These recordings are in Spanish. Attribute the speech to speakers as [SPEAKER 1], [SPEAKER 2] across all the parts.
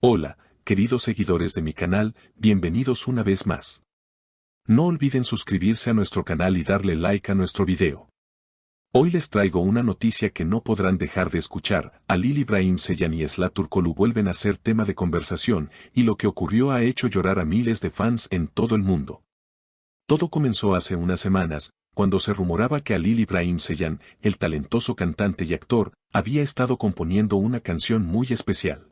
[SPEAKER 1] Hola, queridos seguidores de mi canal, bienvenidos una vez más. No olviden suscribirse a nuestro canal y darle like a nuestro video. Hoy les traigo una noticia que no podrán dejar de escuchar. Halil İbrahim Ceylan y Esla Turkoglu vuelven a ser tema de conversación, y lo que ocurrió ha hecho llorar a miles de fans en todo el mundo. Todo comenzó hace unas semanas, cuando se rumoraba que Halil İbrahim Ceylan, el talentoso cantante y actor, había estado componiendo una canción muy especial.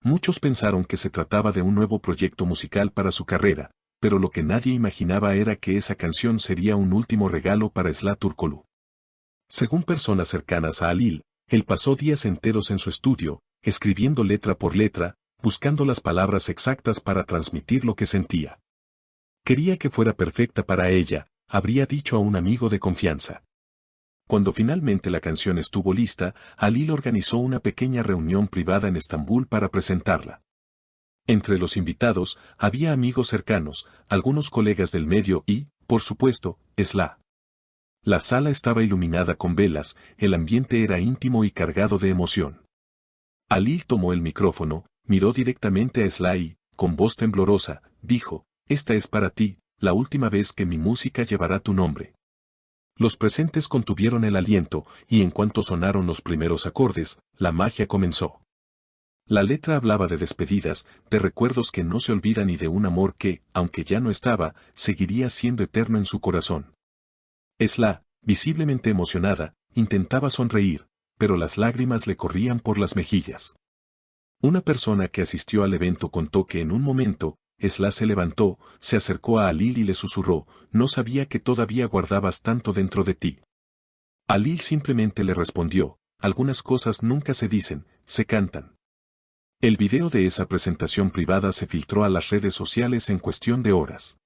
[SPEAKER 1] Muchos pensaron que se trataba de un nuevo proyecto musical para su carrera, pero lo que nadie imaginaba era que esa canción sería un último regalo para Esla Turkoglu. Según personas cercanas a Halil, él pasó días enteros en su estudio, escribiendo letra por letra, buscando las palabras exactas para transmitir lo que sentía. Quería que fuera perfecta para ella, habría dicho a un amigo de confianza. Cuando finalmente la canción estuvo lista, Halil organizó una pequeña reunión privada en Estambul para presentarla. Entre los invitados, había amigos cercanos, algunos colegas del medio y, por supuesto, Esla. La sala estaba iluminada con velas, el ambiente era íntimo y cargado de emoción. Halil tomó el micrófono, miró directamente a Esla y, con voz temblorosa, dijo: "Esta es para ti, la última vez que mi música llevará tu nombre". Los presentes contuvieron el aliento, y en cuanto sonaron los primeros acordes, la magia comenzó. La letra hablaba de despedidas, de recuerdos que no se olvidan y de un amor que, aunque ya no estaba, seguiría siendo eterno en su corazón. Esla, visiblemente emocionada, intentaba sonreír, pero las lágrimas le corrían por las mejillas. Una persona que asistió al evento contó que en un momento, Esla se levantó, se acercó a Halil y le susurró: "No sabía que todavía guardabas tanto dentro de ti". Halil simplemente le respondió: "Algunas cosas nunca se dicen, se cantan". El video de esa presentación privada se filtró a las redes sociales en cuestión de horas.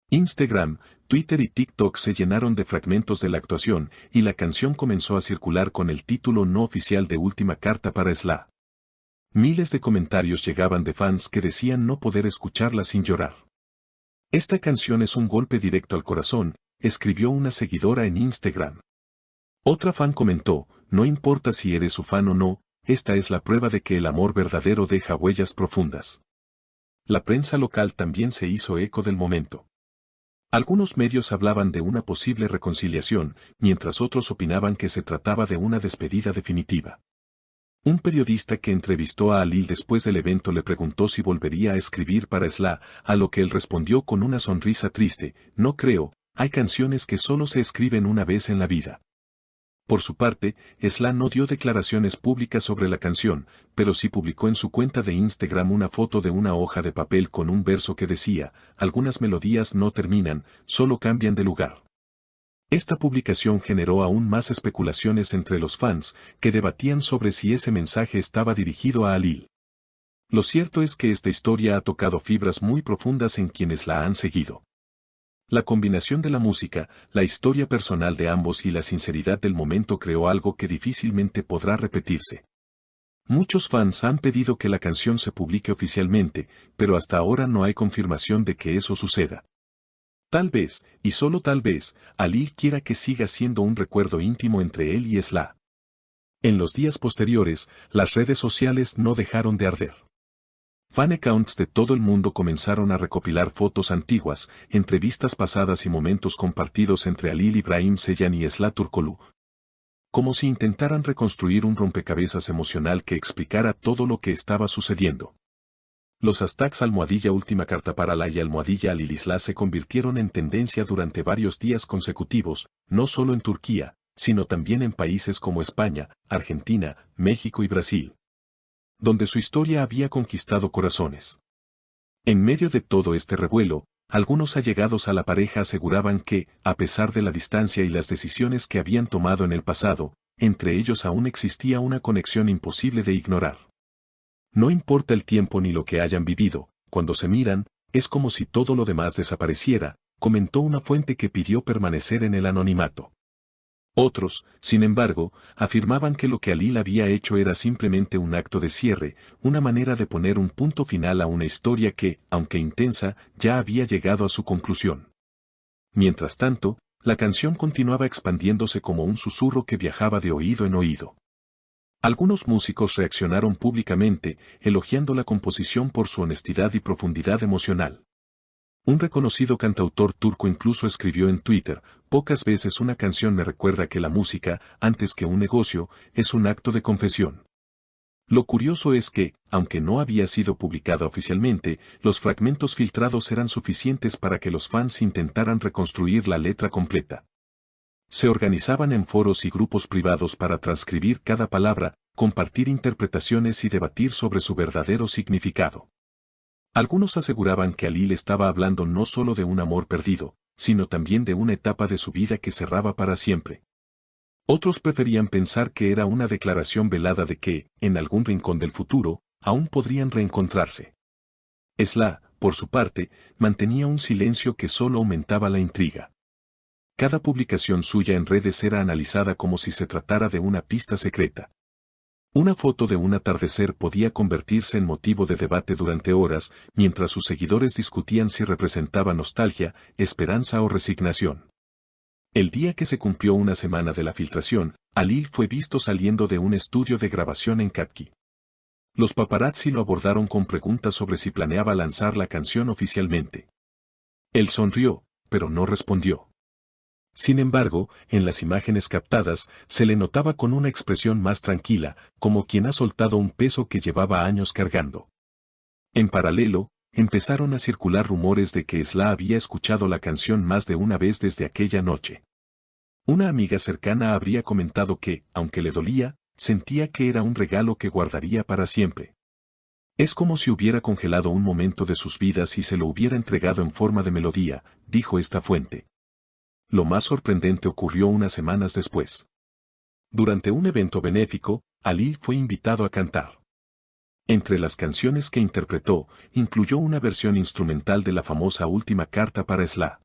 [SPEAKER 1] Instagram, Twitter y TikTok se llenaron de fragmentos de la actuación, y la canción comenzó a circular con el título no oficial de Última Carta para Esla. Miles de comentarios llegaban de fans que decían no poder escucharla sin llorar. "Esta canción es un golpe directo al corazón", escribió una seguidora en Instagram. Otra fan comentó: "No importa si eres su fan o no, esta es la prueba de que el amor verdadero deja huellas profundas". La prensa local también se hizo eco del momento. Algunos medios hablaban de una posible reconciliación, mientras otros opinaban que se trataba de una despedida definitiva. Un periodista que entrevistó a Halil después del evento le preguntó si volvería a escribir para Esla, a lo que él respondió con una sonrisa triste: "No creo, hay canciones que solo se escriben una vez en la vida". Por su parte, Esla no dio declaraciones públicas sobre la canción, pero sí publicó en su cuenta de Instagram una foto de una hoja de papel con un verso que decía: "Algunas melodías no terminan, solo cambian de lugar". Esta publicación generó aún más especulaciones entre los fans, que debatían sobre si ese mensaje estaba dirigido a Halil. Lo cierto es que esta historia ha tocado fibras muy profundas en quienes la han seguido. La combinación de la música, la historia personal de ambos y la sinceridad del momento creó algo que difícilmente podrá repetirse. Muchos fans han pedido que la canción se publique oficialmente, pero hasta ahora no hay confirmación de que eso suceda. Tal vez, y solo tal vez, Halil quiera que siga siendo un recuerdo íntimo entre él y Esla. En los días posteriores, las redes sociales no dejaron de arder. Fan accounts de todo el mundo comenzaron a recopilar fotos antiguas, entrevistas pasadas y momentos compartidos entre Halil İbrahim Ceylan y Esla Turkoglu, como si intentaran reconstruir un rompecabezas emocional que explicara todo lo que estaba sucediendo. Los hashtags #última carta para la y #Halil Isla se convirtieron en tendencia durante varios días consecutivos, no solo en Turquía, sino también en países como España, Argentina, México y Brasil, donde su historia había conquistado corazones. En medio de todo este revuelo, algunos allegados a la pareja aseguraban que, a pesar de la distancia y las decisiones que habían tomado en el pasado, entre ellos aún existía una conexión imposible de ignorar. "No importa el tiempo ni lo que hayan vivido, cuando se miran, es como si todo lo demás desapareciera", comentó una fuente que pidió permanecer en el anonimato. Otros, sin embargo, afirmaban que lo que Halil había hecho era simplemente un acto de cierre, una manera de poner un punto final a una historia que, aunque intensa, ya había llegado a su conclusión. Mientras tanto, la canción continuaba expandiéndose como un susurro que viajaba de oído en oído. Algunos músicos reaccionaron públicamente, elogiando la composición por su honestidad y profundidad emocional. Un reconocido cantautor turco incluso escribió en Twitter: pocas veces una canción me recuerda que la música, antes que un negocio, es un acto de confesión. Lo curioso es que, aunque no había sido publicada oficialmente, los fragmentos filtrados eran suficientes para que los fans intentaran reconstruir la letra completa. Se organizaban en foros y grupos privados para transcribir cada palabra, compartir interpretaciones y debatir sobre su verdadero significado. Algunos aseguraban que Halil estaba hablando no solo de un amor perdido, sino también de una etapa de su vida que cerraba para siempre. Otros preferían pensar que era una declaración velada de que, en algún rincón del futuro, aún podrían reencontrarse. Esla, por su parte, mantenía un silencio que solo aumentaba la intriga. Cada publicación suya en redes era analizada como si se tratara de una pista secreta. Una foto de un atardecer podía convertirse en motivo de debate durante horas, mientras sus seguidores discutían si representaba nostalgia, esperanza o resignación. El día que se cumplió una semana de la filtración, Halil fue visto saliendo de un estudio de grabación en Kapki. Los paparazzi lo abordaron con preguntas sobre si planeaba lanzar la canción oficialmente. Él sonrió, pero no respondió. Sin embargo, en las imágenes captadas, se le notaba con una expresión más tranquila, como quien ha soltado un peso que llevaba años cargando. En paralelo, empezaron a circular rumores de que Esla había escuchado la canción más de una vez desde aquella noche. Una amiga cercana habría comentado que, aunque le dolía, sentía que era un regalo que guardaría para siempre. Es como si hubiera congelado un momento de sus vidas y se lo hubiera entregado en forma de melodía, dijo esta fuente. Lo más sorprendente ocurrió unas semanas después. Durante un evento benéfico, Halil fue invitado a cantar. Entre las canciones que interpretó, incluyó una versión instrumental de la famosa Última Carta para Esla.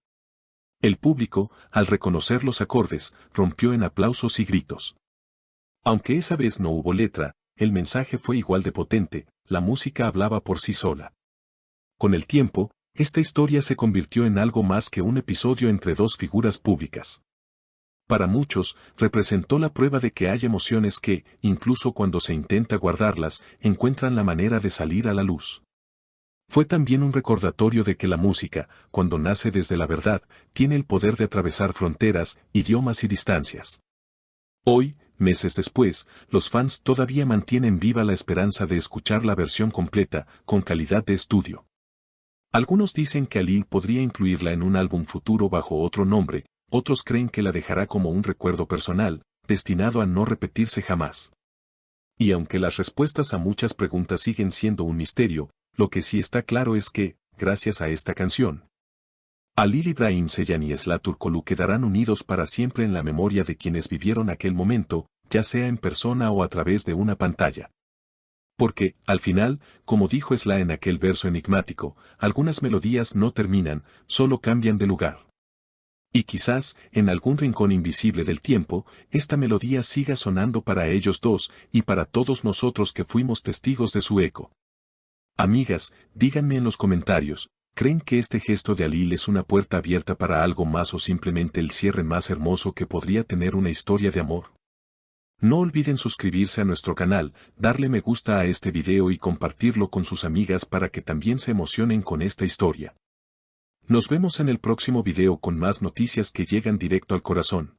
[SPEAKER 1] El público, al reconocer los acordes, rompió en aplausos y gritos. Aunque esa vez no hubo letra, el mensaje fue igual de potente, la música hablaba por sí sola. Con el tiempo, esta historia se convirtió en algo más que un episodio entre dos figuras públicas. Para muchos, representó la prueba de que hay emociones que, incluso cuando se intenta guardarlas, encuentran la manera de salir a la luz. Fue también un recordatorio de que la música, cuando nace desde la verdad, tiene el poder de atravesar fronteras, idiomas y distancias. Hoy, meses después, los fans todavía mantienen viva la esperanza de escuchar la versión completa, con calidad de estudio. Algunos dicen que Halil podría incluirla en un álbum futuro bajo otro nombre, otros creen que la dejará como un recuerdo personal, destinado a no repetirse jamás. Y aunque las respuestas a muchas preguntas siguen siendo un misterio, lo que sí está claro es que, gracias a esta canción, Halil Ibrahim Ceylan y Esla Turkoglu quedarán unidos para siempre en la memoria de quienes vivieron aquel momento, ya sea en persona o a través de una pantalla. Porque, al final, como dijo Esla en aquel verso enigmático, algunas melodías no terminan, solo cambian de lugar. Y quizás, en algún rincón invisible del tiempo, esta melodía siga sonando para ellos dos y para todos nosotros que fuimos testigos de su eco. Amigas, díganme en los comentarios, ¿creen que este gesto de Halil es una puerta abierta para algo más o simplemente el cierre más hermoso que podría tener una historia de amor? No olviden suscribirse a nuestro canal, darle me gusta a este video y compartirlo con sus amigas para que también se emocionen con esta historia. Nos vemos en el próximo video con más noticias que llegan directo al corazón.